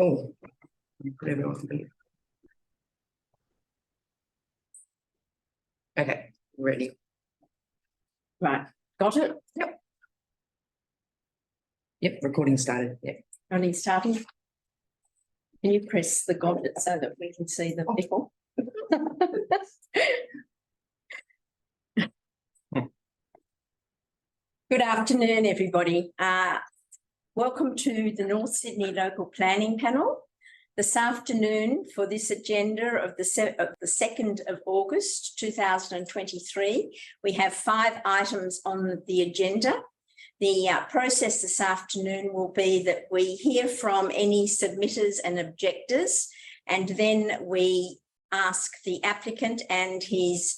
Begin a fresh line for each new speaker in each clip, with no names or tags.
Oh, put everyone on mute. Okay, ready.
Right, got it?
Yep. Yep, recording started. Yep.
Running starting. Can you press the goblet so that we can see the people? Good afternoon, everybody. Welcome to the North Sydney Local Planning Panel. This afternoon, for this agenda of the 2nd of August 2023, we have 5 items on the agenda. The process this afternoon will be that we hear from any submitters and objectors, and then we ask the applicant and his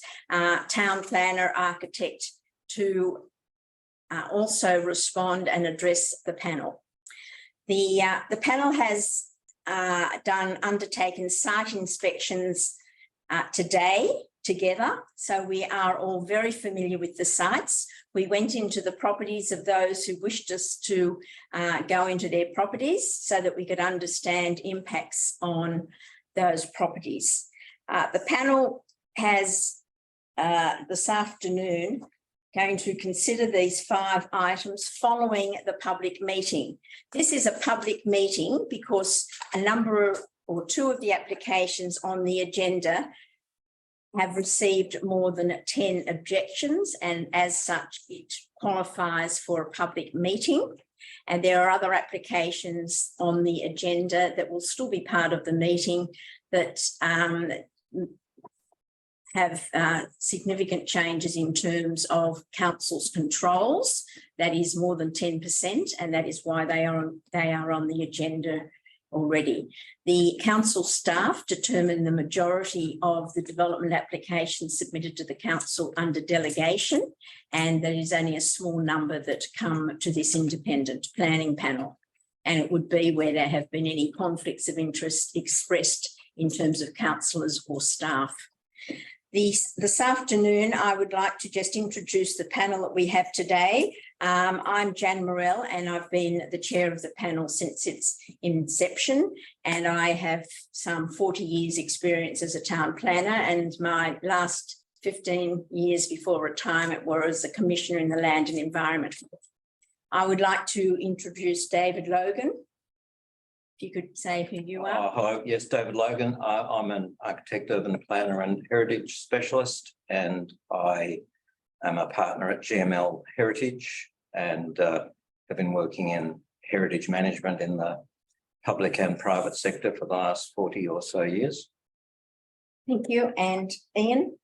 town planner architect to also respond and address the panel. The panel has undertaken site inspections today together, so we are all very familiar with the sites. We went into the properties of those who wished us to go into their properties so that we could understand impacts on those properties. The panel has this afternoon going to consider these 5 items following the public meeting. This is a public meeting because a number or 2 of the applications on the agenda have received more than 10 objections, and as such it qualifies for a public meeting. And there are other applications on the agenda that will still be part of the meeting that have significant changes in terms of council's controls. That is more than 10%, and that is why they are on the agenda already. The council staff determine the majority of the development applications submitted to the council under delegation, and there is only a small number that come to this independent planning panel. And it would be where there have been any conflicts of interest expressed in terms of councillors or staff. This afternoon, I would like to just introduce the panel that we have today. I'm Jan Morell, and I've been the chair of the panel since its inception, and I have some 40 years experience as a town planner, and my last 15 years before retirement were as a commissioner in the Land and Environment. I would like to introduce David Logan. If you could say who you are.
Hello, yes, David Logan. I'm an architect, urban planner and heritage specialist, and I am a partner at GML Heritage, and have been working in heritage management in the public and private sector for the last 40 or so years.
Thank you. And Ian?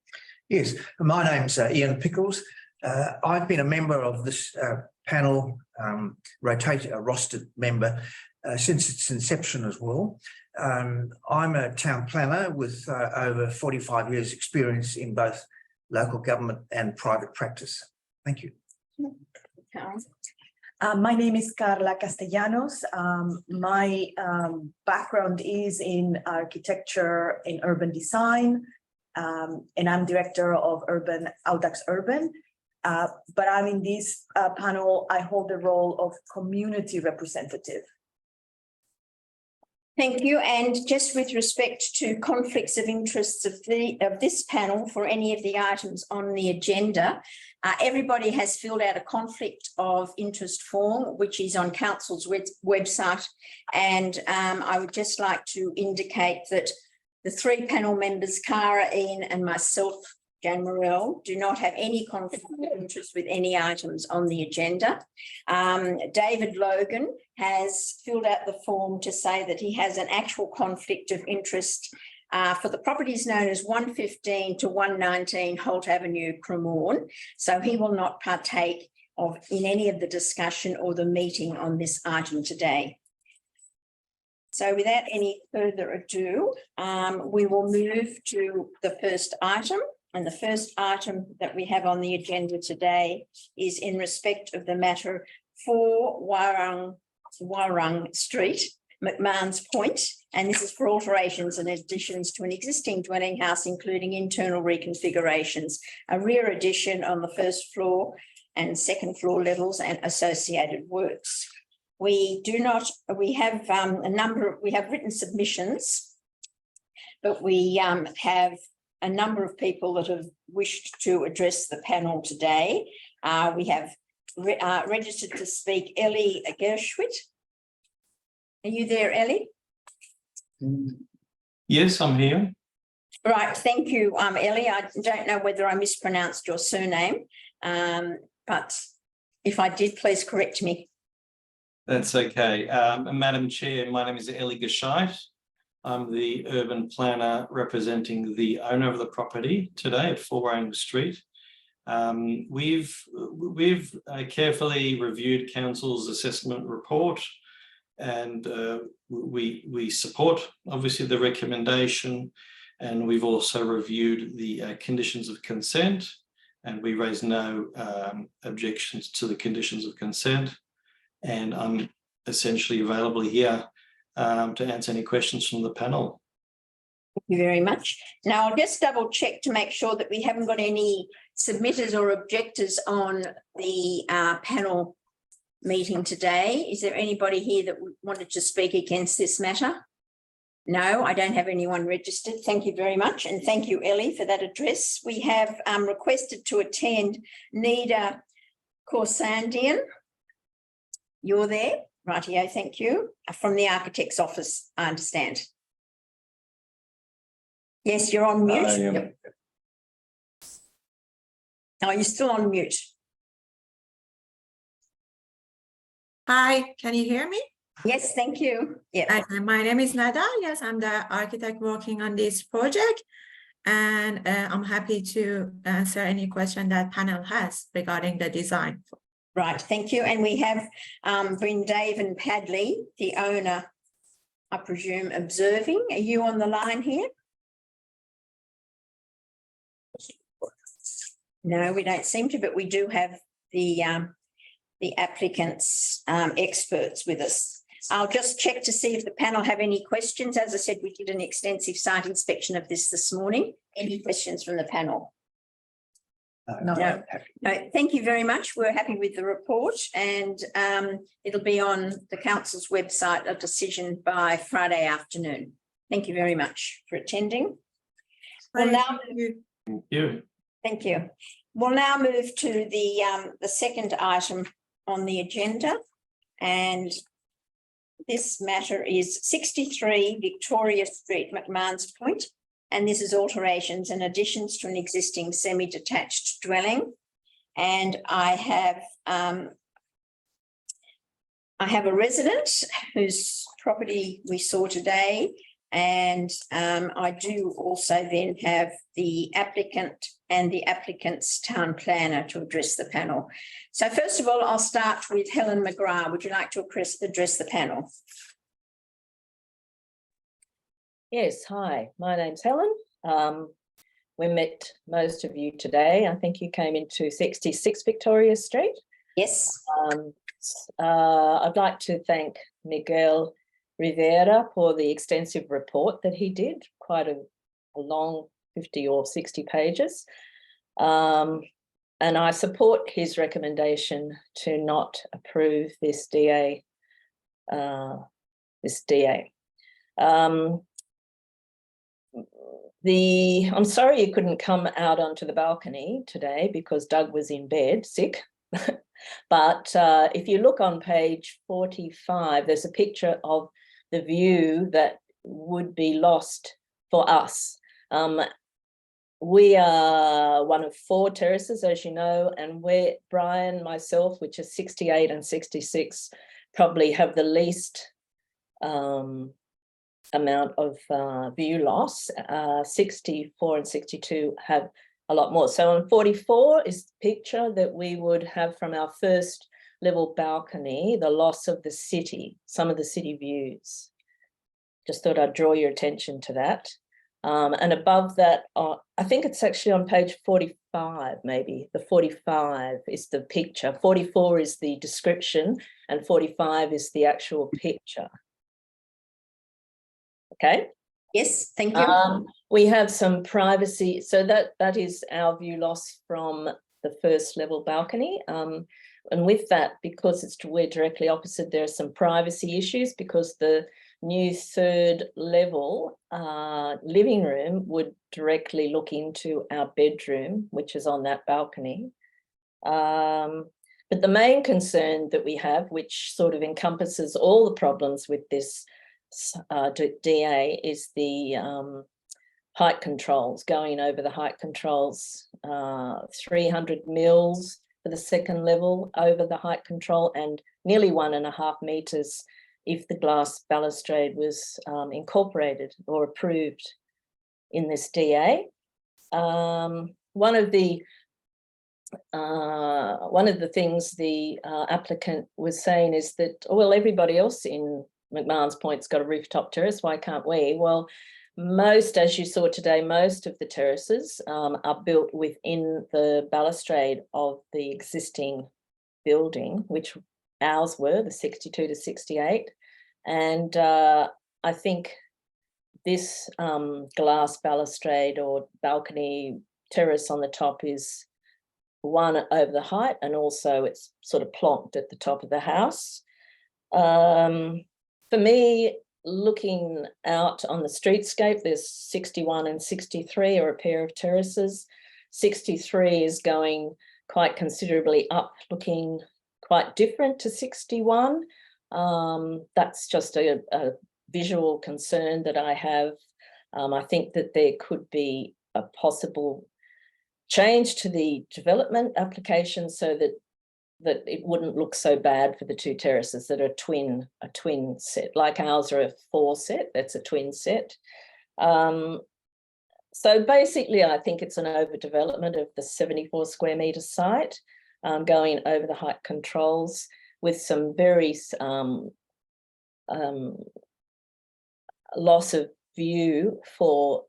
Yes, my name's Ian Pickles. I've been a member of this panel, rostered member, since its inception as well. I'm a town planner with over 45 years experience in both local government and private practice. Thank you.
My name is Carla Castellanos. My background is in architecture and urban design, and I'm director of Audax Urban. But I'm in this panel, I hold the role of community representative.
Thank you. And just with respect to conflicts of interest of this panel for any of the items on the agenda, everybody has filled out a conflict of interest form, which is on council's website. And I would just like to indicate that the 3 panel members, Cara, Ian and myself, Jan Morell, do not have any conflict of interest with any items on the agenda. David Logan has filled out the form to say that he has an actual conflict of interest for the properties known as 115 to 119 Holt Avenue, Cremorne. So he will not partake in any of the discussion or the meeting on this item today. So without any further ado, we will move to the first item. And the first item that we have on the agenda today is in respect of the matter 4 Warung Street, McMahon's Point, and this is for alterations and additions to an existing dwelling house, including internal reconfigurations, a rear addition on the 1st floor and 2nd floor levels and associated works. We have written submissions, but we have a number of people that have wished to address the panel today. We have registered to speak Ellie Gershwit. Are you there, Ellie?
Yes, I'm here.
Right, thank you, Ellie. I don't know whether I mispronounced your surname, but if I did, please correct me.
That's okay. Madam Chair, my name is Ellie Gershwit. I'm the urban planner representing the owner of the property today at 4 Angus Street. We've carefully reviewed council's assessment report, and we support obviously the recommendation, and we've also reviewed the conditions of consent, and we raised no objections to the conditions of consent. And I'm essentially available here to answer any questions from the panel.
Thank you very much. Now, I'll just double check to make sure that we haven't got any submitters or objectors on the panel meeting today. Is there anybody here that wanted to speak against this matter? No, I don't have anyone registered. Thank you very much. And thank you, Ellie, for that address. We have requested to attend Nida Korsandian. You're there? Rightio, thank you. From the architect's office, I understand. Yes, you're on mute. Yep. Oh, you're still on mute.
Hi, can you hear me?
Yes, thank you. Yeah.
My name is Nada. Yes, I'm the architect working on this project, and I'm happy to answer any question that panel has regarding the design.
Right, thank you. And we have Brindavan Padley, the owner, I presume, observing. Are you on the line here? No, we don't seem to, but we do have the applicant's experts with us. I'll just check to see if the panel have any questions. As I said, we did an extensive site inspection of this morning. Any questions from the panel?
No.
No, thank you very much. We're happy with the report, and it'll be on the council's website, a decision by Friday afternoon. Thank you very much for attending.
Thank
You.
Thank you. We'll now move to the second item on the agenda, and this matter is 63 Victoria Street, McMahon's Point, and this is alterations and additions to an existing semi-detached dwelling. And I have a resident whose property we saw today, and I do also then have the applicant and the applicant's town planner to address the panel. So first of all, I'll start with Helen McGrath. Would you like to address the panel?
Yes, hi, my name's Helen. We met most of you today. I think you came into 66 Victoria Street.
Yes.
I'd like to thank Miguel Rivera for the extensive report that he did, quite a long 50 or 60 pages. And I support his recommendation to not approve this DA. I'm sorry you couldn't come out onto the balcony today because Doug was in bed sick. But if you look on page 45, there's a picture of the view that would be lost for us. We are one of 4 terraces, as you know, and where Brian, myself, which is 68 and 66, probably have the least amount of view loss. 64 and 62 have a lot more. So on 44 is the picture that we would have from our first level balcony, the loss of the city, some of the city views. Just thought I'd draw your attention to that. And above that, I think it's actually on page 45, maybe. The 45 is the picture. 44 is the description and 45 is the actual picture. Okay.
Yes, thank you.
We have some privacy. So that is our view loss from the first level balcony. And with that, because we're directly opposite, there are some privacy issues because the new third level living room would directly look into our bedroom, which is on that balcony. But the main concern that we have, which sort of encompasses all the problems with this DA, is the height controls, going over the height controls, 300 mils for the second level over the height control, and nearly 1.5 meters if the glass balustrade was incorporated or approved in this DA. One of the things the applicant was saying is that, well, everybody else in McMahon's Point's got a rooftop terrace, why can't we? Well, most, as you saw today, most of the terraces are built within the balustrade of the existing building, which ours were, the 62 to 68. And I think this glass balustrade or balcony terrace on the top is one over the height, and also it's sort of plonked at the top of the house. For me, looking out on the streetscape, there's 61 and 63 are a pair of terraces. 63 is going quite considerably up, looking quite different to 61. That's just a visual concern that I have. I think that there could be a possible change to the development application so that it wouldn't look so bad for the two terraces that are a twin set, like ours are a 4 set, that's a twin set. So basically, I think it's an overdevelopment of the 74 square metre site, going over the height controls with some very loss of view for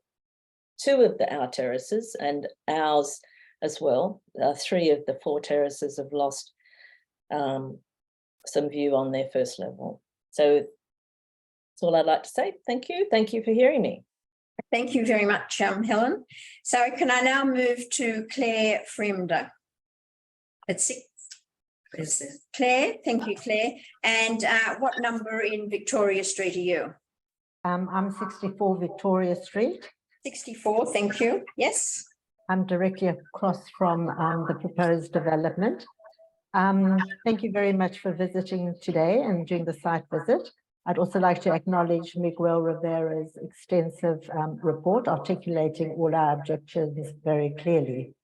2 of our terraces and ours as well. 3 of the 4 terraces have lost some view on their first level. So that's all I'd like to say. Thank you. Thank you for hearing me.
Thank you very much, Helen. So can I now move to Claire Fremder? That's it. Claire, thank you, Claire. And what number in Victoria Street are you?
I'm 64 Victoria Street.
64, thank you. Yes.
I'm directly across from the proposed development. Thank you very much for visiting today and doing the site visit. I'd also like to acknowledge Miguel Rivera's extensive report articulating all our objectives very clearly.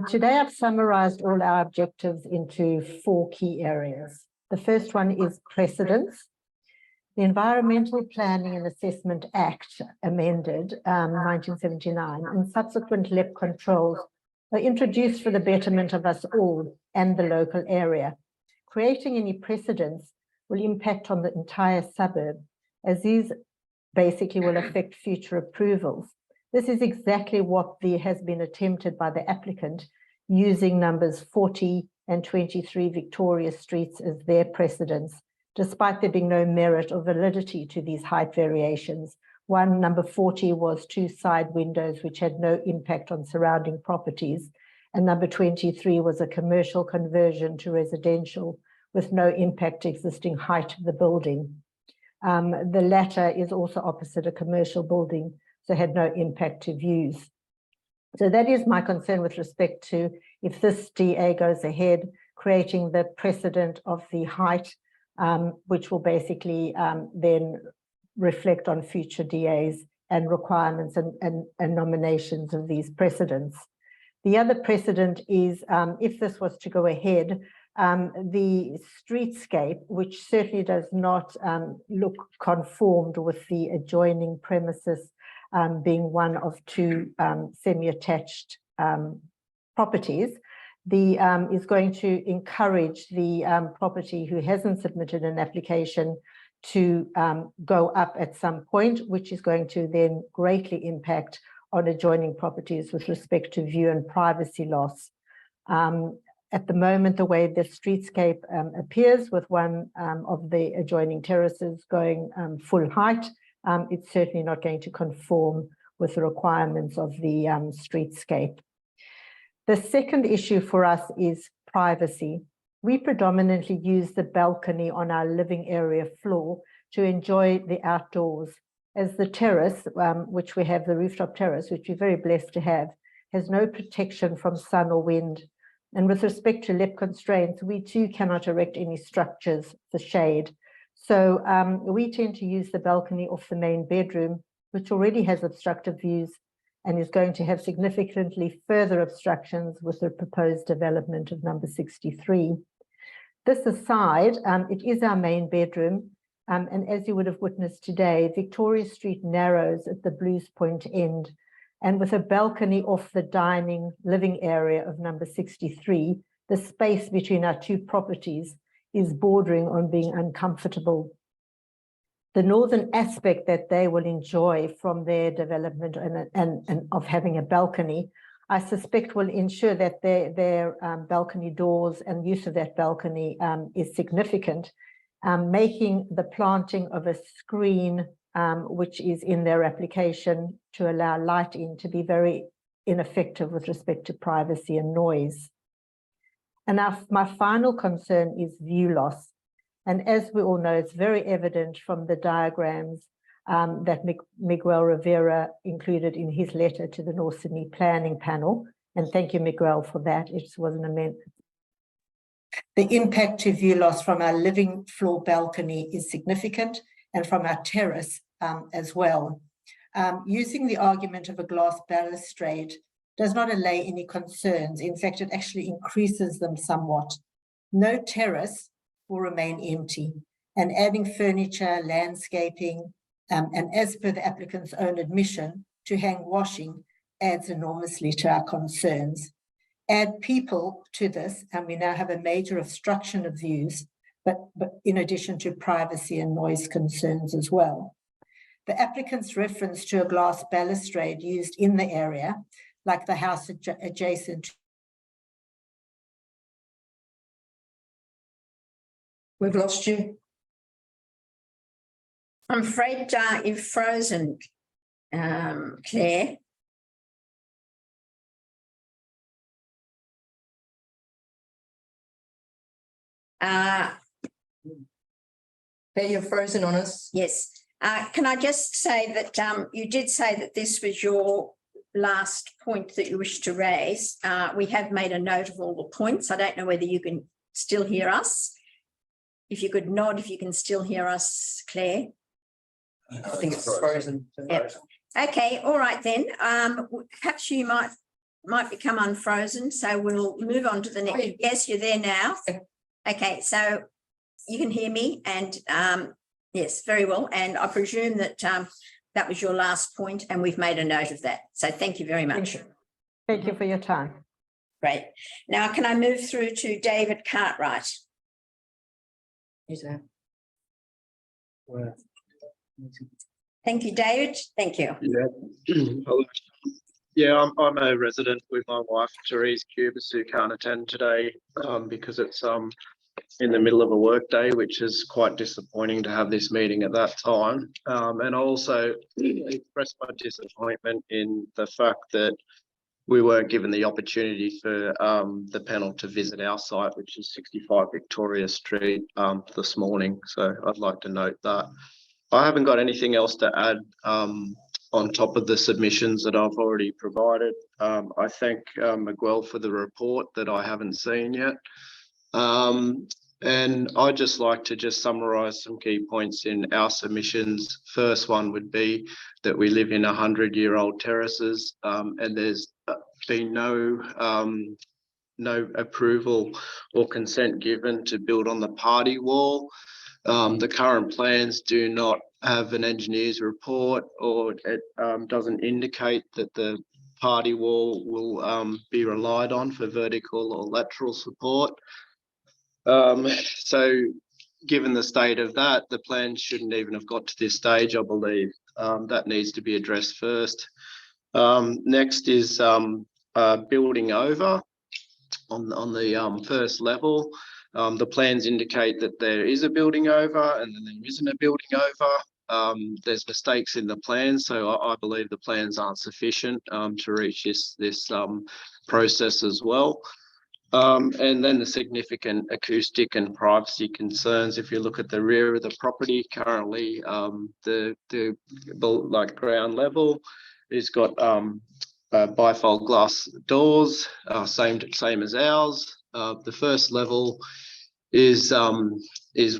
Today I've summarized all our objectives into 4 key areas. The first one is precedence. The Environmental Planning and Assessment Act, amended 1979, and subsequent LEP controls were introduced for the betterment of us all and the local area. Creating any precedents will impact on the entire suburb, as these basically will affect future approvals. This is exactly what has been attempted by the applicant, using numbers 40 and 23 Victoria Streets as their precedents, despite there being no merit or validity to these height variations. One, number 40, was 2 side windows which had no impact on surrounding properties, and number 23 was a commercial conversion to residential with no impact to existing height of the building. The latter is also opposite a commercial building, so had no impact to views. So that is my concern with respect to, if this DA goes ahead, creating the precedent of the height, which will basically then reflect on future DAs and requirements and nominations of these precedents. The other precedent is, if this was to go ahead, the streetscape, which certainly does not look conformed with the adjoining premises, being one of 2 semi-attached properties, is going to encourage the property who hasn't submitted an application to go up at some point, which is going to then greatly impact on adjoining properties with respect to view and privacy loss. At the moment, the way the streetscape appears with one of the adjoining terraces going full height, it's certainly not going to conform with the requirements of the streetscape. The second issue for us is privacy. We predominantly use the balcony on our living area floor to enjoy the outdoors, as the terrace, which we have, the rooftop terrace, which we're very blessed to have, has no protection from sun or wind. And with respect to LEP constraints, we too cannot erect any structures for shade. So we tend to use the balcony off the main bedroom, which already has obstructive views and is going to have significantly further obstructions with the proposed development of number 63. This aside, it is our main bedroom, and as you would have witnessed today, Victoria Street narrows at the Blues Point end, and with a balcony off the dining living area of number 63, the space between our two properties is bordering on being uncomfortable. The northern aspect that they will enjoy from their development and of having a balcony, I suspect will ensure that their balcony doors and use of that balcony is significant, making the planting of a screen, which is in their application to allow light in, to be very ineffective with respect to privacy and noise. And my final concern is view loss. And as we all know, it's very evident from the diagrams that Miguel Rivera included in his letter to the North Sydney Planning Panel. And thank you, Miguel, for that. It was an amendment. The impact to view loss from our living floor balcony is significant, and from our terrace as well. Using the argument of a glass balustrade does not allay any concerns. In fact, it actually increases them somewhat. No terrace will remain empty, and adding furniture, landscaping, and as per the applicant's own admission, to hang washing adds enormously to our concerns. Add people to this, and we now have a major obstruction of views, but in addition to privacy and noise concerns as well. The applicant's reference to a glass balustrade used in the area, like the house adjacent.
We've lost you.
I'm afraid you've frozen, Claire.
Claire, you're frozen on us.
Yes. Can I just say that you did say that this was your last point that you wish to raise. We have made a note of all the points. I don't know whether you can still hear us. If you could nod, if you can still hear us, Claire.
I think it's frozen.
Yep. Okay, all right then. Perhaps you might become unfrozen, so we'll move on to the next. Yes, you're there now. Okay, so you can hear me, and yes, very well. And I presume that that was your last point, and we've made a note of that. So thank you very much.
Thank you for your time.
Great. Now, can I move through to David Cartwright?
Who's that?
Thank you, David. Thank you.
Yeah, I'm a resident with my wife, Therese Cubis, who can't attend today because it's in the middle of a work day, which is quite disappointing to have this meeting at that time. And I also expressed my disappointment in the fact that we weren't given the opportunity for the panel to visit our site, which is 65 Victoria Street, this morning. So I'd like to note that. I haven't got anything else to add on top of the submissions that I've already provided. I thank Miguel for the report that I haven't seen yet. And I'd just like to just summarise some key points in our submissions. First one would be that we live in 100-year-old terraces, and there's been no approval or consent given to build on the party wall. The current plans do not have an engineer's report, or it doesn't indicate that the party wall will be relied on for vertical or lateral support. So given the state of that, the plan shouldn't even have got to this stage, I believe. That needs to be addressed first. Next is building over on the first level. The plans indicate that there is a building over and then there isn't a building over. There's mistakes in the plans, so I believe the plans aren't sufficient to reach this process as well. And then the significant acoustic and privacy concerns. If you look at the rear of the property, currently the like ground level is got bifold glass doors, same as ours. The first level is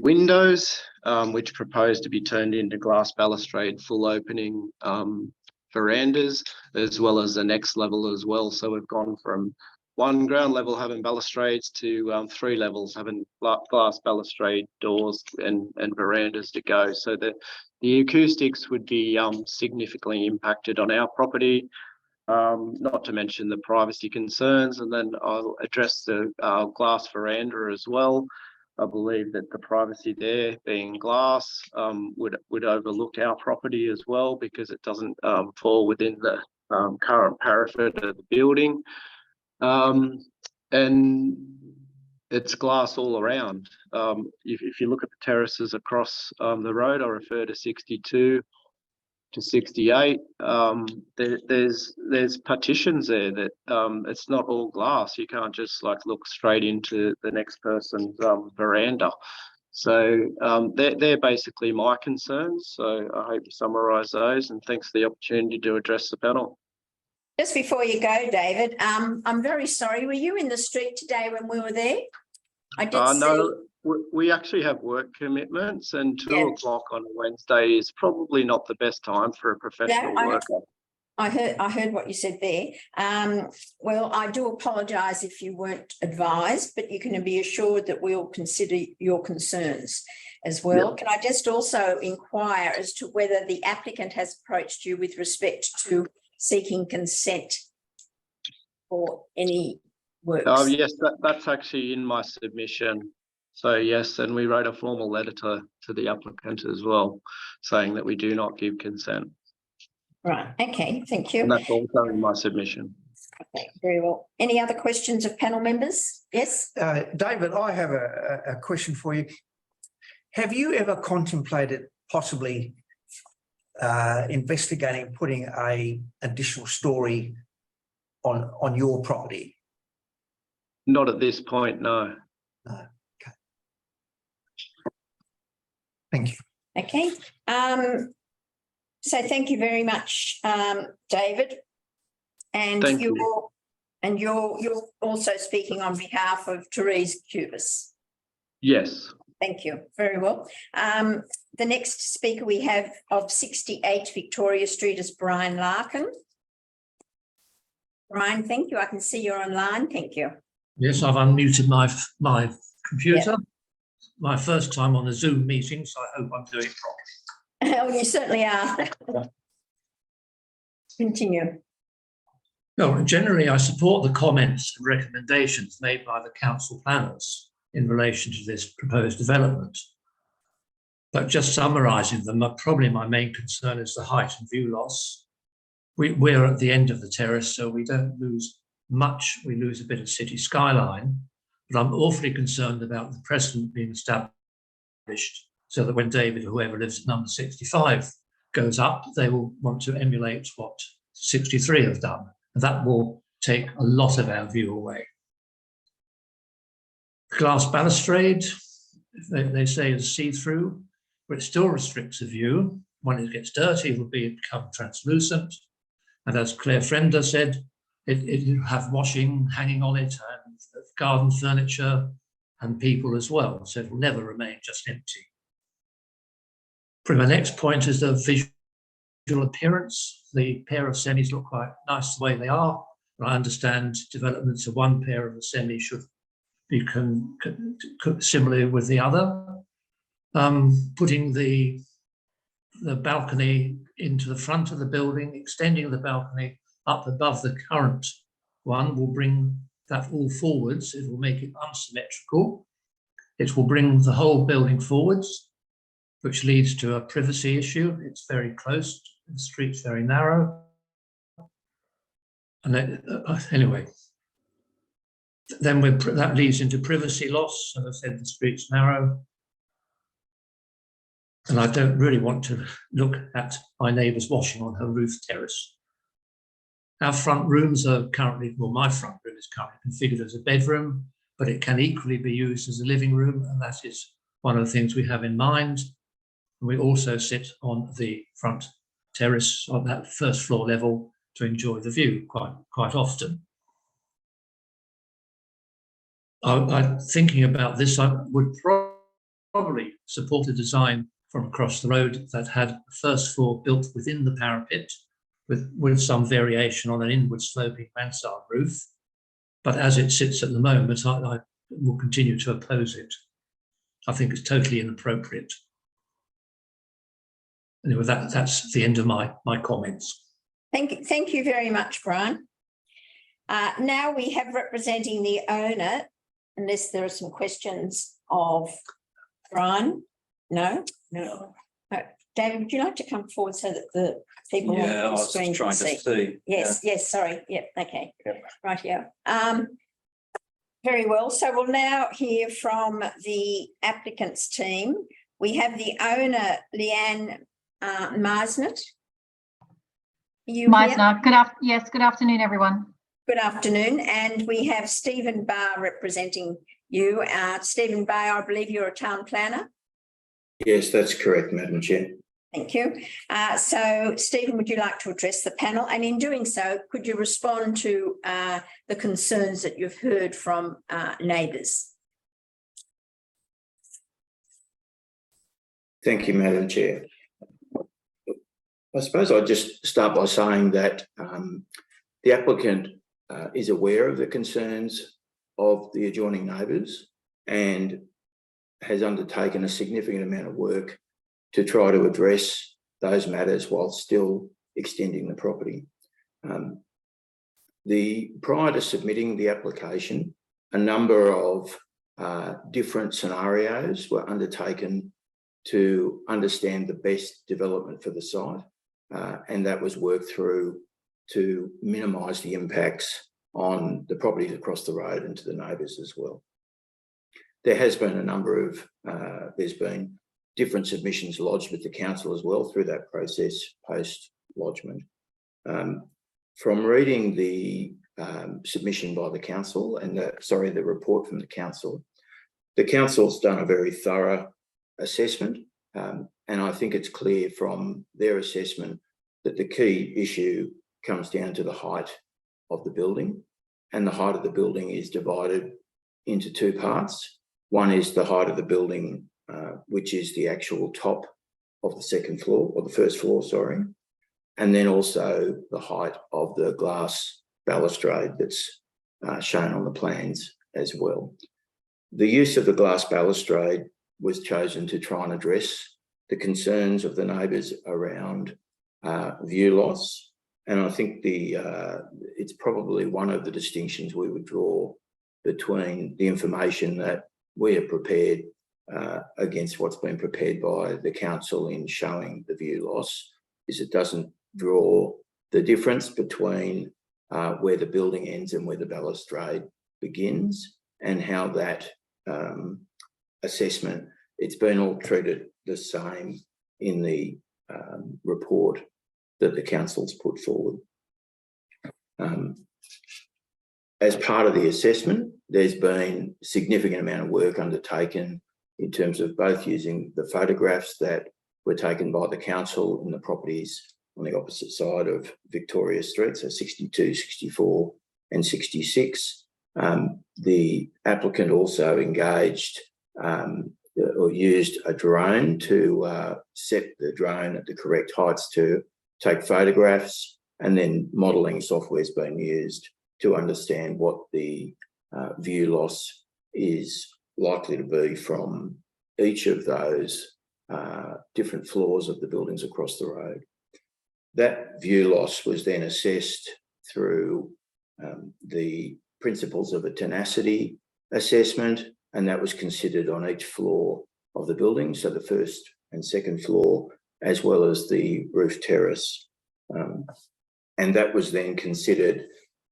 windows, which propose to be turned into glass balustrade full opening verandas, as well as the next level as well. So we've gone from one ground level having balustrades to 3 levels having glass balustrade doors and verandas to go. So the acoustics would be significantly impacted on our property, not to mention the privacy concerns. And then I'll address the glass veranda as well. I believe that the privacy there being glass would overlook our property as well, because it doesn't fall within the current parapet of the building. And it's glass all around. If you look at the terraces across the road, I refer to 62 to 68. There's partitions there that it's not all glass. You can't just like look straight into the next person's veranda. So they're basically my concerns. So I hope you summarise those, and thanks for the opportunity to address the panel.
Just before you go, David, I'm very sorry. Were you in the street today when we were there? I did see.
No, we actually have work commitments, and 2 o'clock on a Wednesday is probably not the best time for a professional worker.
I heard what you said there. Well, I do apologise if you weren't advised, but you can be assured that we'll consider your concerns as well. Yep. Can I just also inquire as to whether the applicant has approached you with respect to seeking consent for any works?
Yes, that's actually in my submission. So yes, and we wrote a formal letter to the applicant as well, saying that we do not give consent.
Right, okay, thank you.
And that's also in my submission.
Okay, very well. Any other questions of panel members? Yes?
David, I have a question for you. Have you ever contemplated possibly investigating putting an additional story on your property?
Not at this point, no.
No. Okay. Thank you.
Okay. So thank you very much, David. And you're also speaking on behalf of Therese Cubis.
Yes.
Thank you. Very well. The next speaker we have of 68 Victoria Street is Brian Larkin. Brian, thank you. I can see you're online. Thank you.
Yes, I've unmuted my computer. Yep. My first time on a Zoom meeting, so I hope I'm doing it properly.
Oh, you certainly are. Continue.
No, generally, I support the comments and recommendations made by the council planners in relation to this proposed development. But just summarising them, probably my main concern is the height and view loss. We're at the end of the terrace, so we don't lose much. We lose a bit of city skyline, but I'm awfully concerned about the precedent being established so that when David, whoever lives at number 65, goes up, they will want to emulate what 63 have done. And that will take a lot of our view away. Glass balustrade, they say is see-through, but it still restricts the view. When it gets dirty, it will become translucent. And as Claire Frender said, it have washing hanging on it and garden furniture and people as well. So it will never remain just empty. My next point is the visual appearance. The pair of semis look quite nice the way they are. But I understand developments of one pair of a semi should be similar with the other. Putting the balcony into the front of the building, extending the balcony up above the current one will bring that all forwards. It will make it unsymmetrical. It will bring the whole building forwards, which leads to a privacy issue. It's very close, the street's very narrow. And anyway, then that leads into privacy loss. As I said, the street's narrow. And I don't really want to look at my neighbour's washing on her roof terrace. Our front rooms are currently, well, my front room is currently configured as a bedroom, but it can equally be used as a living room, and that is one of the things we have in mind. And we also sit on the front terrace on that first floor level to enjoy the view quite often. I'm thinking about this, I would probably support a design from across the road that had a first floor built within the parapet with some variation on an inward sloping mansard roof. But as it sits at the moment, I will continue to oppose it. I think it's totally inappropriate. Anyway, that's the end of my comments.
Thank you very much, Brian. Now we have representing the owner, unless there are some questions of Brian. No. David, would you like to come forward so that the people on the screen can see? Yes, sorry. Yep, okay.
Yep.
Right here. Very well. So we'll now hear from the applicant's team. We have the owner, Leanne Marsnett.
Yes, good afternoon, everyone.
Good afternoon. And we have Stephen Barr representing you. Stephen Barr, I believe you're a town planner.
Yes, that's correct, Madam Chair.
Thank you. So, Stephen, would you like to address the panel? And in doing so, could you respond to the concerns that you've heard from neighbours?
Thank you, Madam Chair. I suppose I'll just start by saying that the applicant is aware of the concerns of the adjoining neighbours and has undertaken a significant amount of work to try to address those matters while still extending the property. Prior to submitting the application, a number of different scenarios were undertaken to understand the best development for the site, and that was worked through to minimise the impacts on the properties across the road and to the neighbours as well. There has been a number of, there's been different submissions lodged with the council as well through that process post-lodgement. From reading the submission by the council and the report from the council's done a very thorough assessment, and I think it's clear from their assessment that the key issue comes down to the height of the building, and the height of the building is divided into two parts. One is the height of the building, which is the actual top of the second floor, or the first floor, sorry, and then also the height of the glass balustrade that's shown on the plans as well. The use of the glass balustrade was chosen to try and address the concerns of the neighbours around view loss, and I think it's probably one of the distinctions we would draw between the information that we have prepared against what's been prepared by the council in showing the view loss, is it doesn't draw the difference between where the building ends and where the balustrade begins, and how that assessment, it's been all treated the same in the report that the council's put forward. As part of the assessment, there's been a significant amount of work undertaken in terms of both using the photographs that were taken by the council in the properties on the opposite side of Victoria Street, so 62, 64 and 66. The applicant also engaged or used a drone to set the drone at the correct heights to take photographs, and then modelling software has been used to understand what the view loss is likely to be from each of those different floors of the buildings across the road. That view loss was then assessed through the principles of a tenacity assessment, and that was considered on each floor of the building, so the first and second floor, as well as the roof terrace. And that was then considered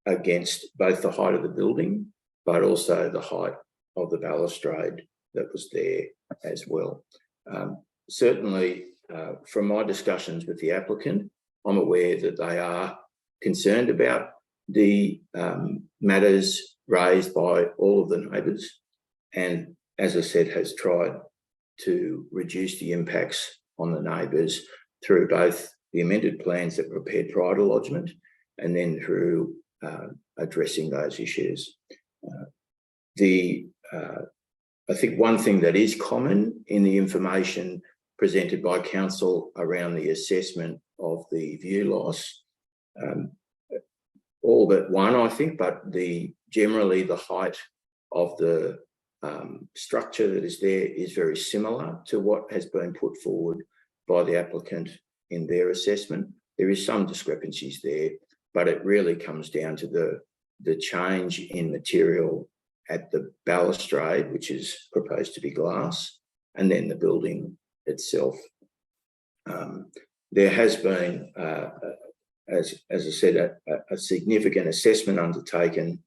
against both the height of the building, but also the height of the balustrade that was there as well. Certainly, from my discussions with the applicant, I'm aware that they are concerned about the matters raised by all of the neighbours, and as I said, has tried to reduce the impacts on the neighbours through both the amended plans that were prepared prior to lodgement and then through addressing those issues. I think one thing that is common in the information presented by council around the assessment of the view loss, all but one, I think, but generally the height of the structure that is there is very similar to what has been put forward by the applicant in their assessment. There is some discrepancies there, but it really comes down to the change in material at the balustrade, which is proposed to be glass, and then the building itself. There has been, as I said, a significant assessment undertaken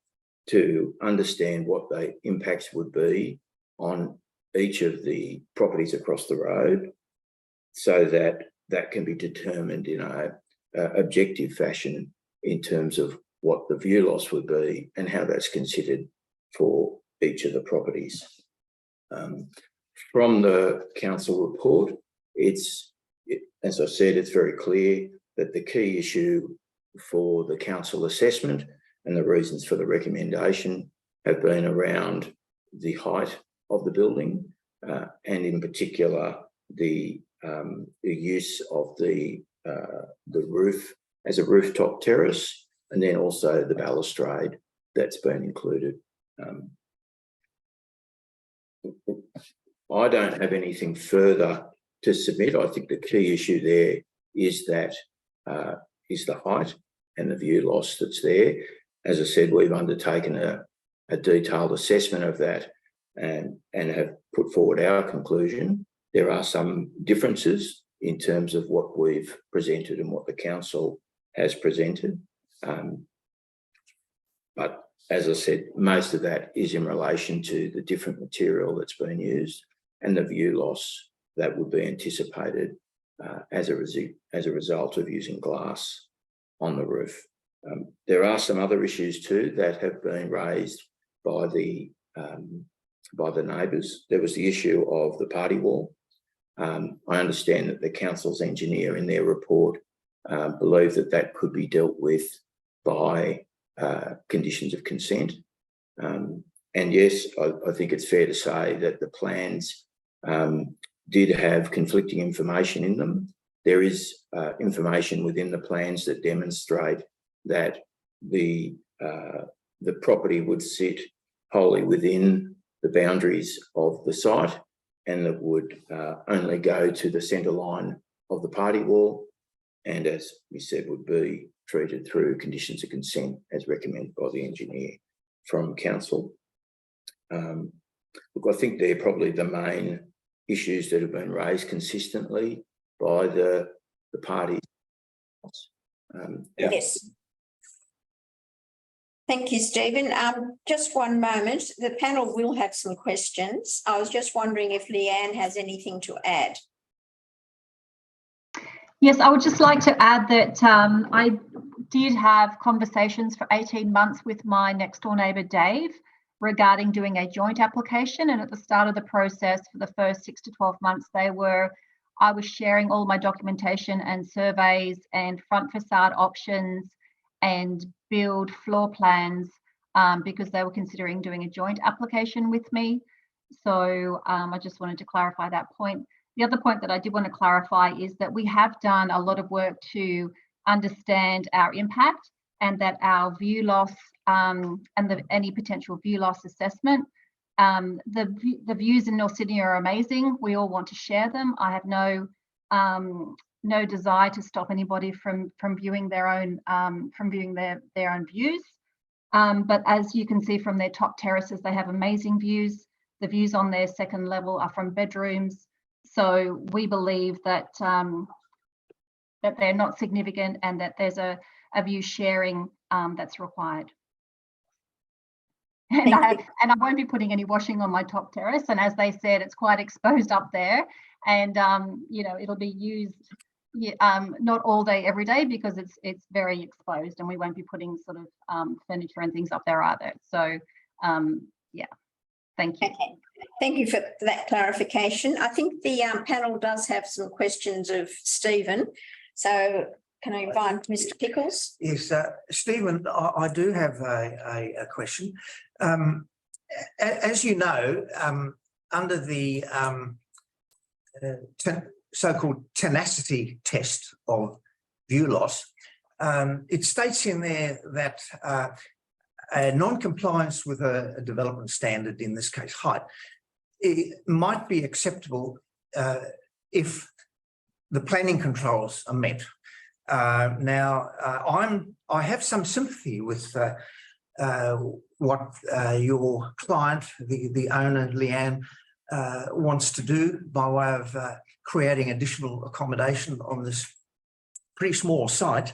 to understand what the impacts would be on each of the properties across the road, so that can be determined in a objective fashion in terms of what the view loss would be and how that's considered for each of the properties. From the council report, as I said, it's very clear that the key issue for the council assessment and the reasons for the recommendation have been around the height of the building, and in particular the use of the roof as a rooftop terrace, and then also the balustrade that's been included. I don't have anything further to submit. I think the key issue there is that is the height and the view loss that's there. As I said, we've undertaken a detailed assessment of that and have put forward our conclusion. There are some differences in terms of what we've presented and what the council has presented. But as I said, most of that is in relation to the different material that's been used and the view loss that would be anticipated as a result of using glass on the roof. There are some other issues too that have been raised by the neighbours. There was the issue of the party wall. I understand that the council's engineer in their report believed that could be dealt with by conditions of consent. And yes, I think it's fair to say that the plans did have conflicting information in them. There is information within the plans that demonstrate that the property would sit wholly within the boundaries of the site, and that would only go to the centre line of the party wall, and as we said, would be treated through conditions of consent as recommended by the engineer from council. Look, I think they're probably the main issues that have been raised consistently by the parties.
Yes. Thank you, Stephen. Just one moment. The panel will have some questions. I was just wondering if Leanne has anything to add.
Yes, I would just like to add that I did have conversations for 18 months with my next door neighbour, Dave, regarding doing a joint application. And at the start of the process for the first 6 to 12 months, I was sharing all my documentation and surveys and front facade options and build floor plans because they were considering doing a joint application with me. So I just wanted to clarify that point. The other point that I did want to clarify is that we have done a lot of work to understand our impact, and that our view loss and any potential view loss assessment. The views in North Sydney are amazing. We all want to share them. I have no desire to stop anybody from viewing their own views. But as you can see from their top terraces, they have amazing views. The views on their second level are from bedrooms. So we believe that that they're not significant, and that there's a view sharing that's required. And I won't be putting any washing on my top terrace. And as they said, it's quite exposed up there, and you know, it'll be used Yeah, not all day, every day, because it's very exposed, and we won't be putting sort of furniture and things up there either. So, yeah, thank you.
Okay, thank you for that clarification. I think the panel does have some questions of Stephen. So can I invite Mr. Pickles?
Yes, Stephen, I do have a question. As you know, under the so-called tenacity test of view loss, it states in there that a non-compliance with a development standard, in this case height, it might be acceptable if the planning controls are met. Now, I have some sympathy with what your client, the owner, Leanne, wants to do by way of creating additional accommodation on this pretty small site.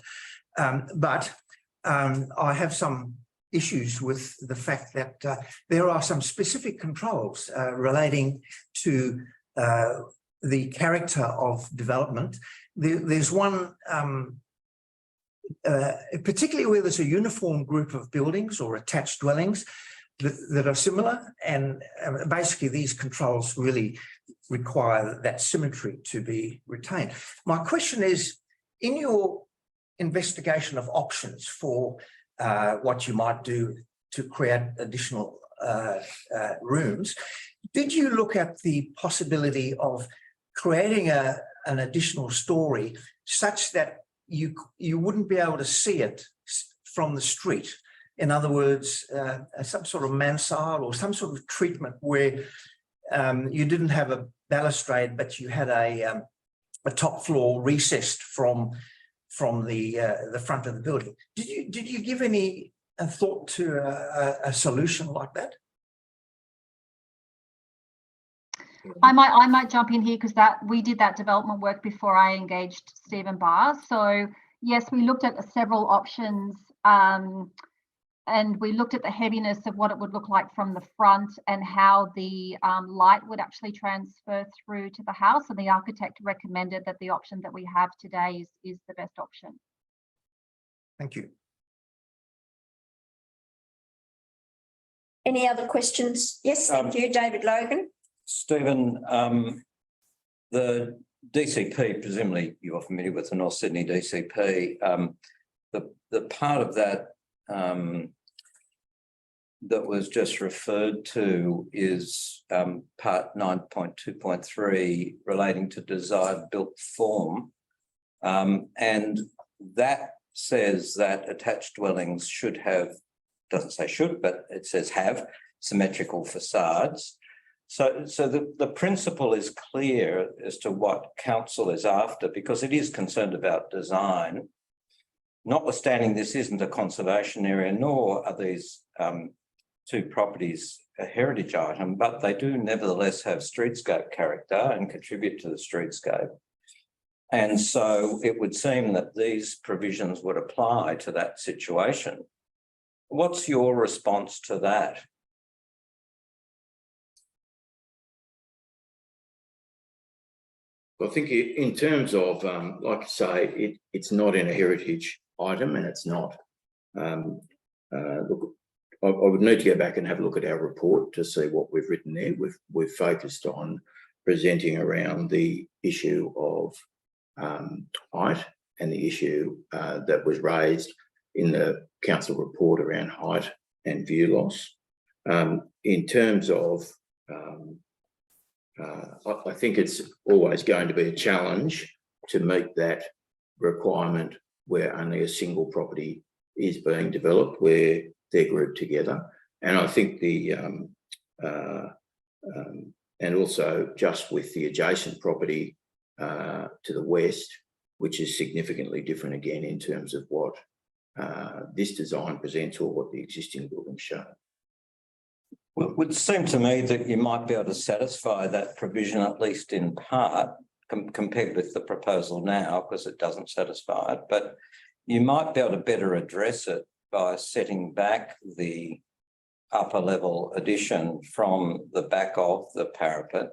But I have some issues with the fact that there are some specific controls relating to the character of development. There's one, particularly where there's a uniform group of buildings or attached dwellings that are similar, and basically these controls really require that symmetry to be retained. My question is, in your investigation of options for what you might do to create additional rooms, did you look at the possibility of creating an additional story such that you wouldn't be able to see it from the street? In other words, some sort of mansard or some sort of treatment where you didn't have a balustrade, but you had a top floor recessed from the front of the building. Did you give any thought to a solution like that?
I might jump in here because we did that development work before I engaged Stephen Barr. So yes, we looked at several options, and we looked at the heaviness of what it would look like from the front and how the light would actually transfer through to the house. And the architect recommended that the option that we have today is the best option.
Thank you.
Any other questions? Yes, thank you, David Logan.
Stephen, the DCP, presumably you're familiar with the North Sydney DCP, the part of that that was just referred to is part 9.2.3 relating to desired built form, and that says that attached dwellings should have, doesn't say should, but it says have symmetrical facades. So the principle is clear as to what council is after, because it is concerned about design. Notwithstanding, this isn't a conservation area, nor are these two properties a heritage item, but they do nevertheless have streetscape character and contribute to the streetscape. And so it would seem that these provisions would apply to that situation. What's your response to that?
I think in terms of, like I say, it's not in a heritage item, and it's not. Look, I would need to go back and have a look at our report to see what we've written there. We've focused on presenting around the issue of height and the issue that was raised in the council report around height and view loss. In terms of I think it's always going to be a challenge to meet that requirement where only a single property is being developed, where they're grouped together. And I think and also just with the adjacent property to the west, which is significantly different again in terms of what this design presents or what the existing buildings show.
Well, it would seem to me that you might be able to satisfy that provision, at least in part, compared with the proposal now, because it doesn't satisfy it, but you might be able to better address it by setting back the upper level addition from the back of the parapet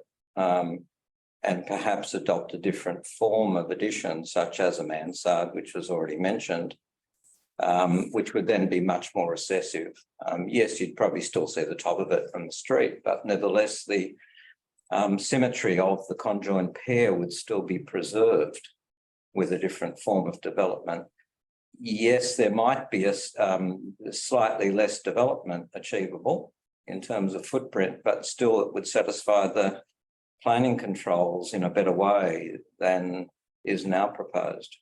and perhaps adopt a different form of addition, such as a mansard, which was already mentioned, which would then be much more recessive. Yes, you'd probably still see the top of it from the street, but nevertheless, the symmetry of the conjoined pair would still be preserved with a different form of development. Yes, there might be a slightly less development achievable in terms of footprint, but still it would satisfy the planning controls in a better way than is now proposed.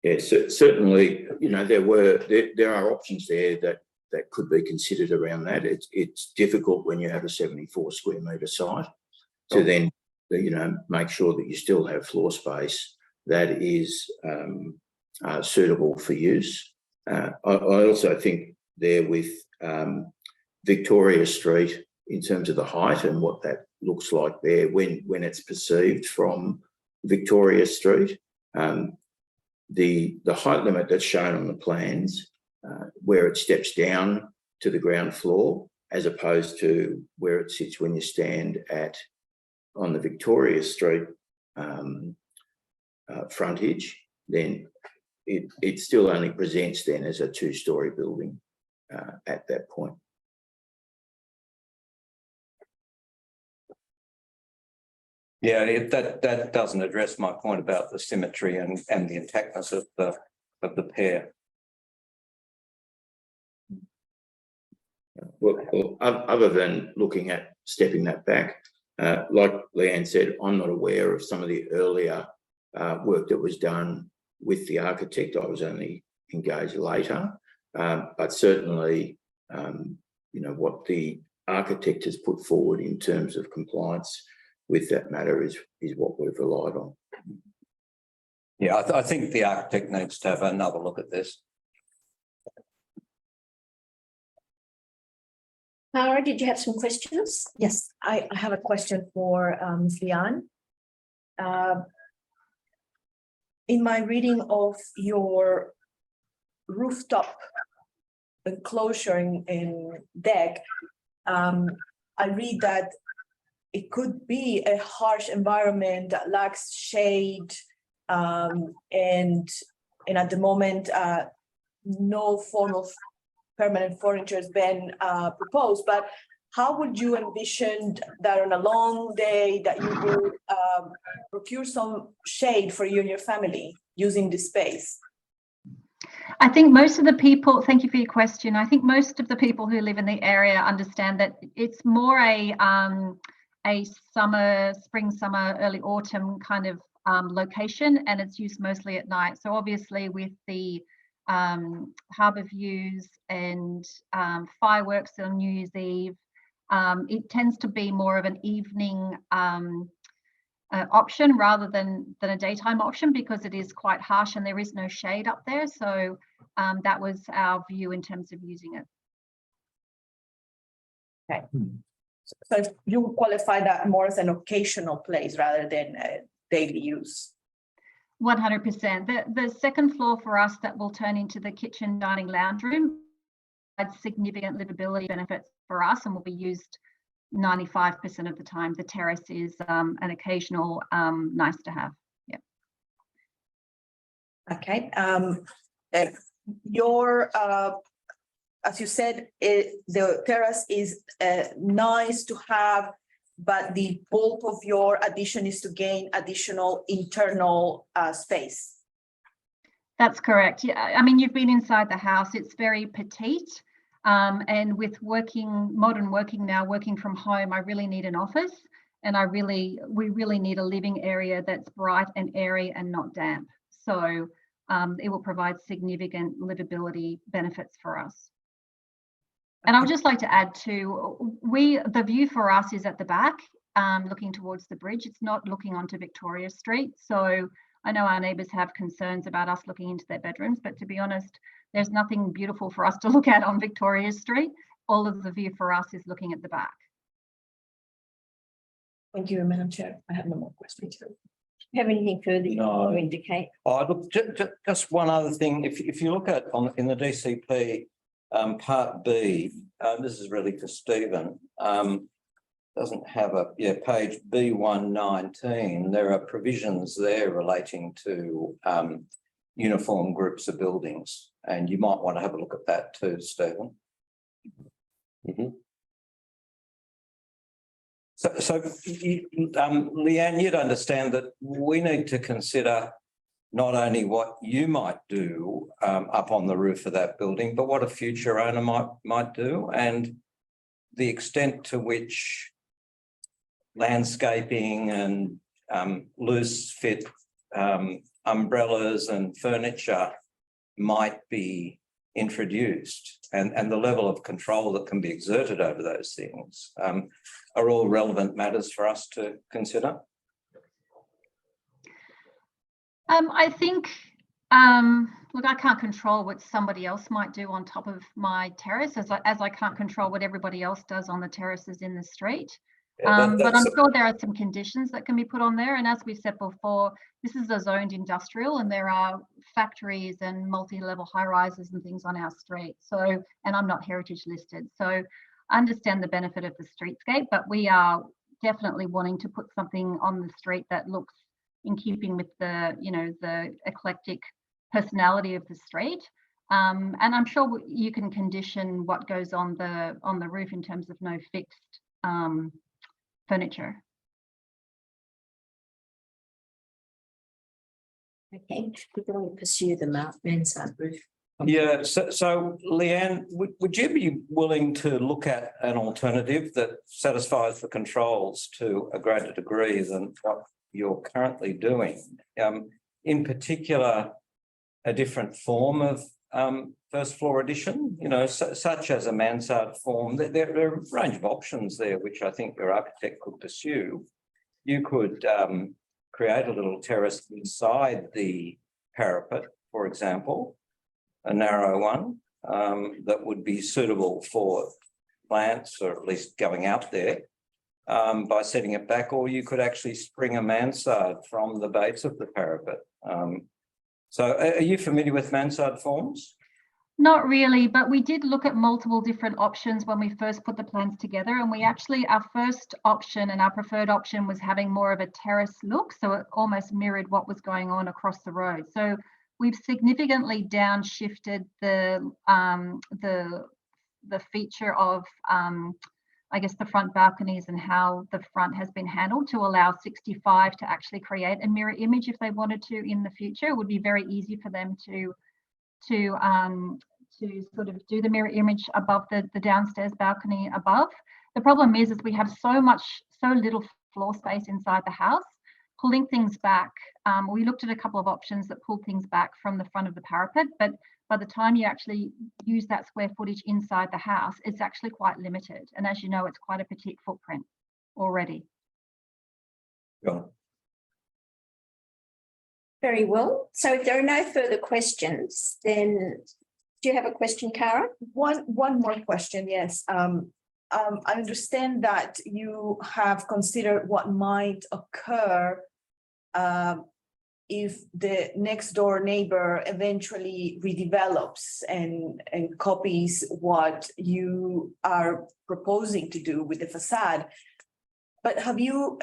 Yes, certainly, you know, there are options there that could be considered around that. It's difficult when you have a 74 square metre site to then, you know, make sure that you still have floor space that is suitable for use. I also think there with Victoria Street, in terms of the height and what that looks like there when it's perceived from Victoria Street, the height limit that's shown on the plans, where it steps down to the ground floor, as opposed to where it sits when you stand on the Victoria Street frontage, then it still only presents then as a 2-storey building at that point.
Yeah, that doesn't address my point about the symmetry and the intactness of the pair.
Well, other than looking at stepping that back, like Leanne said, I'm not aware of some of the earlier work that was done with the architect. I was only engaged later, but certainly, you know, what the architect has put forward in terms of compliance with that matter is what we've relied on.
Yeah, I think the architect needs to have another look at this.
Tara, did you have some questions?
Yes, I have a question for Ms. Leanne. In my reading of your rooftop enclosure in deck, I read that it could be a harsh environment that lacks shade, and at the moment, no form of permanent furniture has been proposed. But how would you envision that on a long day that you would procure some shade for you and your family using this space?
I think most of the people, thank you for your question. I think most of the people who live in the area understand that it's more a spring, summer, early autumn kind of location, and it's used mostly at night. So obviously with the harbour views and fireworks on New Year's Eve, it tends to be more of an evening option rather than a daytime option, because it is quite harsh and there is no shade up there. So that was our view in terms of using it.
Okay. So you would qualify that more as an occasional place rather than daily use?
100%. The second floor for us that will turn into the kitchen, dining, lounge room had significant livability benefits for us and will be used 95% of the time. The terrace is an occasional nice to have. Yeah.
Okay. As you said, the terrace is nice to have, but the bulk of your addition is to gain additional internal space.
That's correct. Yeah, I mean, you've been inside the house. It's very petite. And with modern working now, working from home, I really need an office, and we really need a living area that's bright and airy and not damp. So it will provide significant livability benefits for us. And I would just like to add too, the view for us is at the back, looking towards the bridge. It's not looking onto Victoria Street. So I know our neighbours have concerns about us looking into their bedrooms, but to be honest, there's nothing beautiful for us to look at on Victoria Street. All of the view for us is looking at the back.
Thank you, Madam Chair. I have no more questions.
Do you have anything further you want to indicate?
Oh, look, just one other thing. If you look at in the DCP, Part B, this is really for Stephen. Doesn't have page B119. There are provisions there relating to uniform groups of buildings, and you might want to have a look at that too, Stephen. So, Leanne, you'd understand that we need to consider not only what you might do up on the roof of that building, but what a future owner might do, and the extent to which landscaping and loose fit umbrellas and furniture might be introduced, and the level of control that can be exerted over those things are all relevant matters for us to consider.
I think, look, I can't control what somebody else might do on top of my terrace, as I can't control what everybody else does on the terraces in the street. But I'm sure there are some conditions that can be put on there. And as we said before, this is a zoned industrial, and there are factories and multi-level high-rises and things on our street. So, and I'm not heritage listed. So I understand the benefit of the streetscape, but we are definitely wanting to put something on the street that looks in keeping with the, you know, the eclectic personality of the street. And I'm sure you can condition what goes on the roof in terms of no fixed furniture.
Okay, we're going to pursue the mansard roof.
Yeah, so Leanne, would you be willing to look at an alternative that satisfies the controls to a greater degree than what you're currently doing? In particular, a different form of first floor addition, you know, such as a mansard form. There are a range of options there, which I think your architect could pursue. You could create a little terrace inside the parapet, for example, a narrow one that would be suitable for plants, or at least going out there by setting it back, or you could actually spring a mansard from the base of the parapet. So are you familiar with mansard forms?
Not really, but we did look at multiple different options when we first put the plans together, and we actually, our first option and our preferred option was having more of a terrace look, so it almost mirrored what was going on across the road. So we've significantly downshifted the feature of I guess the front balconies and how the front has been handled to allow 65 to actually create a mirror image if they wanted to in the future. It would be very easy for them to sort of do the mirror image above the downstairs balcony above. The problem is we have so little floor space inside the house. Pulling things back, we looked at a couple of options that pull things back from the front of the parapet, but by the time you actually use that square footage inside the house, it's actually quite limited. And as you know, it's quite a petite footprint already.
Yeah.
Very well. So if there are no further questions, then do you have a question, Cara?
One more question, yes. I understand that you have considered what might occur if the next door neighbor eventually redevelops and copies what you are proposing to do with the facade. But have you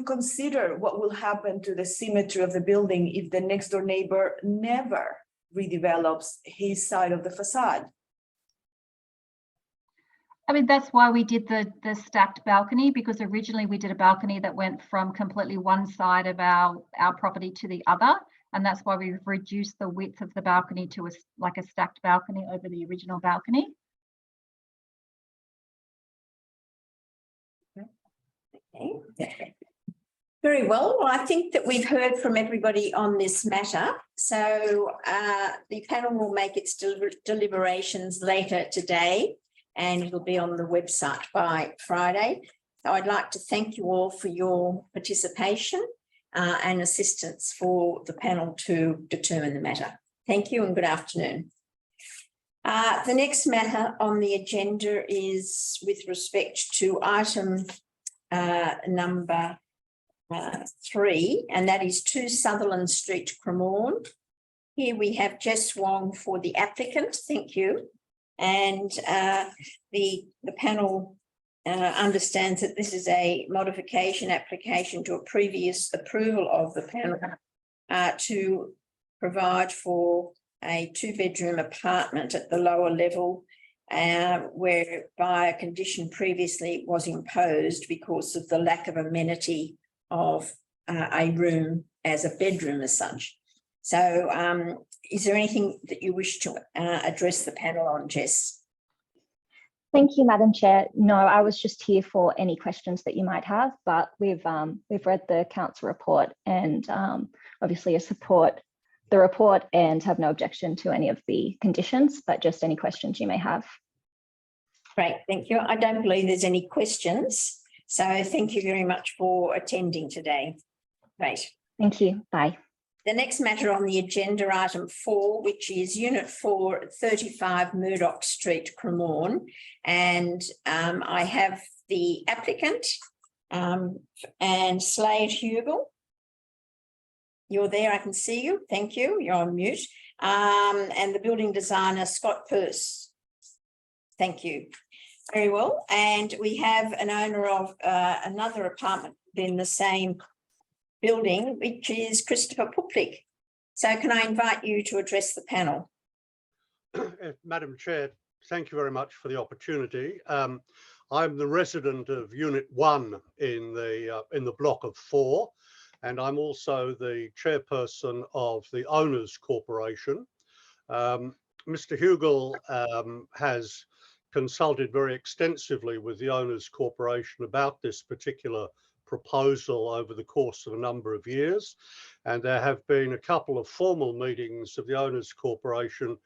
considered what will happen to the symmetry of the building if the next door neighbor never redevelops his side of the facade?
I mean, that's why we did the stacked balcony, because originally we did a balcony that went from completely one side of our property to the other. And that's why we've reduced the width of the balcony to like a stacked balcony over the original balcony.
Okay. Very well. Well, I think that we've heard from everybody on this matter. So the panel will make its deliberations later today, and it'll be on the website by Friday. So I'd like to thank you all for your participation and assistance for the panel to determine the matter. Thank you and good afternoon. The next matter on the agenda is with respect to item number 3, and that is 2 Sutherland Street, Cremorne. Here we have Jess Wong for the applicant. Thank you. And the panel understands that this is a modification application to a previous approval of the panel to provide for a 2-bedroom apartment at the lower level, whereby a condition previously was imposed because of the lack of amenity of a room as a bedroom as such. So is there anything that you wish to address the panel on, Jess?
Thank you, Madam Chair. No, I was just here for any questions that you might have, but we've read the council report and obviously support the report and have no objection to any of the conditions, but just any questions you may have.
Great, thank you. I don't believe there's any questions. So thank you very much for attending today. Great.
Thank you. Bye.
The next matter on the agenda, item 4, which is Unit 4, 35 Murdoch Street, Cremorne. And I have the applicant and Slade Hugel. You're there, I can see you. Thank you. You're on mute. And the building designer, Scott Purse. Thank you. Very well. And we have an owner of another apartment in the same building, which is Christopher Puplik. So can I invite you to address the panel?
Madam Chair, thank you very much for the opportunity. I'm the resident of Unit 1 in the block of 4, and I'm also the chairperson of the Owners Corporation. Mr. Hugel has consulted very extensively with the Owners Corporation about this particular proposal over the course of a number of years, and there have been a couple of formal meetings of the Owners Corporation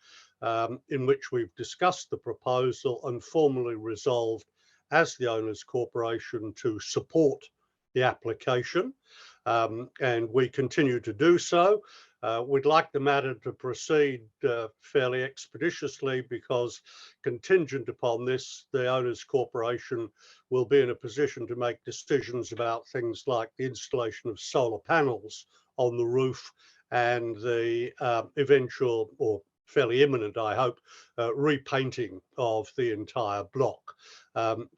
in which we've discussed the proposal and formally resolved as the Owners Corporation to support the application, and we continue to do so. We'd like the matter to proceed fairly expeditiously because contingent upon this, the Owners Corporation will be in a position to make decisions about things like the installation of solar panels on the roof and the eventual or fairly imminent, I hope, repainting of the entire block.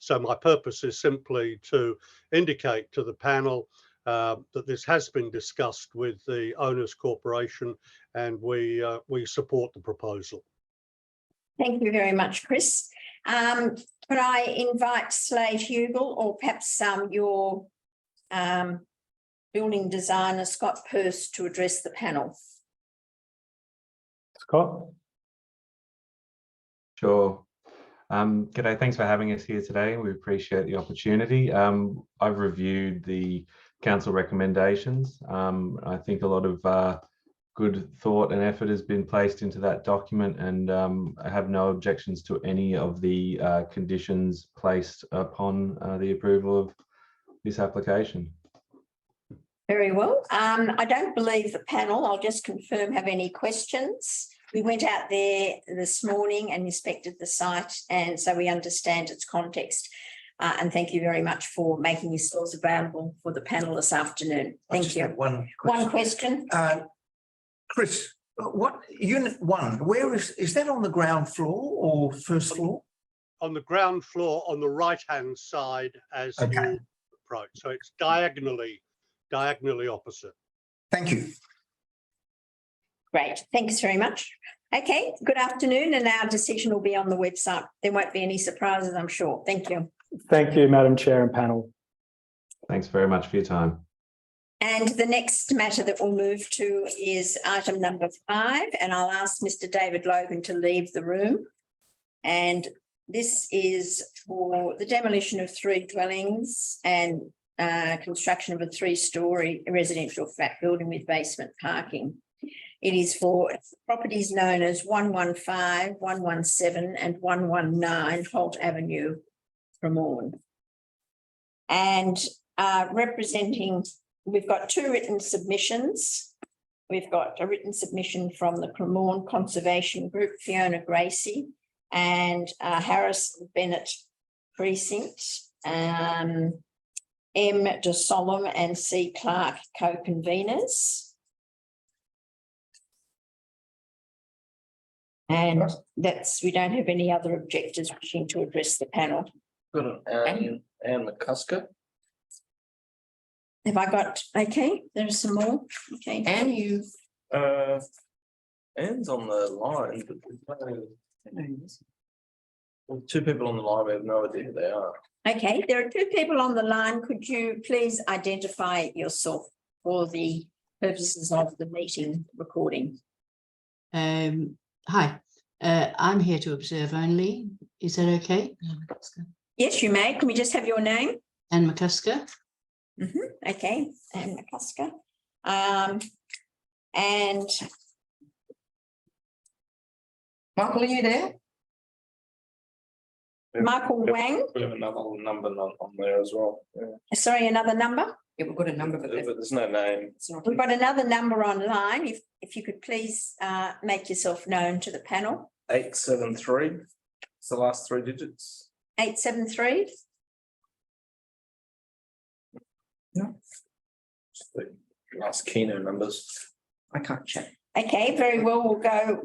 So my purpose is simply to indicate to the panel that this has been discussed with the Owners Corporation and we support the proposal.
Thank you very much, Chris. Could I invite Slade Hugel or perhaps your building designer, Scott Purse, to address the panel?
Scott? Sure. G'day, thanks for having us here today. We appreciate the opportunity. I've reviewed the council recommendations. I think a lot of good thought and effort has been placed into that document, and I have no objections to any of the conditions placed upon the approval of this application.
Very well. I don't believe the panel, I'll just confirm, have any questions. We went out there this morning and inspected the site, and so we understand its context. And thank you very much for making your stores available for the panel this afternoon. Thank you.
One
question.
Chris, what Unit 1? Where is that on the ground floor or first floor?
On the ground floor, on the right-hand side as you approach. So it's diagonally opposite.
Thank you.
Great, thanks very much. Okay, good afternoon, and our decision will be on the website. There won't be any surprises, I'm sure. Thank you.
Thank you, Madam Chair and panel.
Thanks very much for your time.
And the next matter that we'll move to is item number 5, and I'll ask Mr. David Logan to leave the room. And this is for the demolition of 3 dwellings and construction of a 3-storey residential flat building with basement parking. It is for properties known as 115, 117 and 119 Holt Avenue, Cremorne. And representing, we've got 2 written submissions. We've got a written submission from the Cremorne Conservation Group, Fiona Gracie, and Harris Bennett Precinct, M. De Solom and C. Clark, co-conveners. And that's, we don't have any other objectors wishing to address the panel.
Got an Anne McCusker.
Have I got, okay, there's some more, okay.
And you,
Anne's on the line, but there's two people on the line, we have no idea who they are.
Okay, there are two people on the line. Could you please identify yourself for the purposes of the meeting recording?
Hi, I'm here to observe only. Is that okay?
Yes, you may. Can we just have your name?
Anne McCusker.
Okay, Anne McCusker. And
Michael, are you there?
Michael Wang,
We have another number on there as well. Yeah.
sorry, another number?
Yeah, we've got a number, but
But there's no name.
it's not.
We've got another number online. If you could please make yourself known to the panel.
873. It's the last three digits.
873.
Just the last Keno numbers.
I can't check.
Okay, very well, we'll go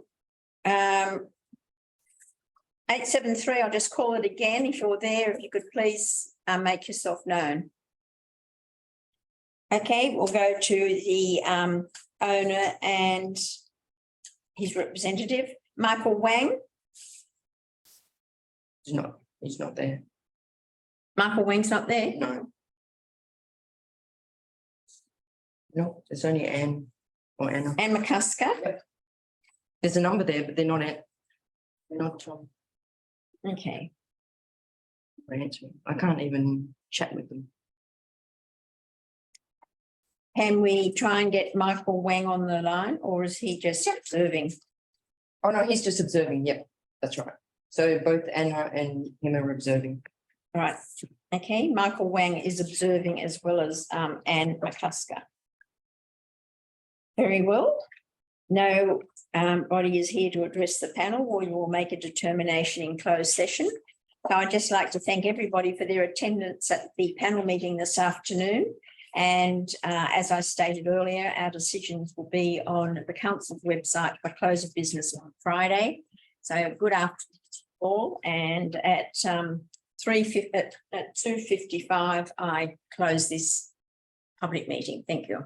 873, I'll just call it again. If you're there, if you could please make yourself known. Okay, we'll go to the owner and his representative, Michael Wang.
He's not there.
Michael Wang's not there?
No. No, there's only Anne or Anna.
Anne McCusker.
There's a number there, but they're not
Okay.
answering. I can't even chat with them.
Can we try and get Michael Wang on the line, or is he just observing?
Oh, no, he's just observing. Yep, that's right. So both Anna and him are observing.
Right. Okay, Michael Wang is observing as well as Anne McCusker. Very well. No body is here to address the panel. We will make a determination in closed session. So I'd just like to thank everybody for their attendance at the panel meeting this afternoon. And as I stated earlier, our decisions will be on the council's website by close of business on Friday. So good afternoon to all. And at 2:55, I close this public meeting. Thank you.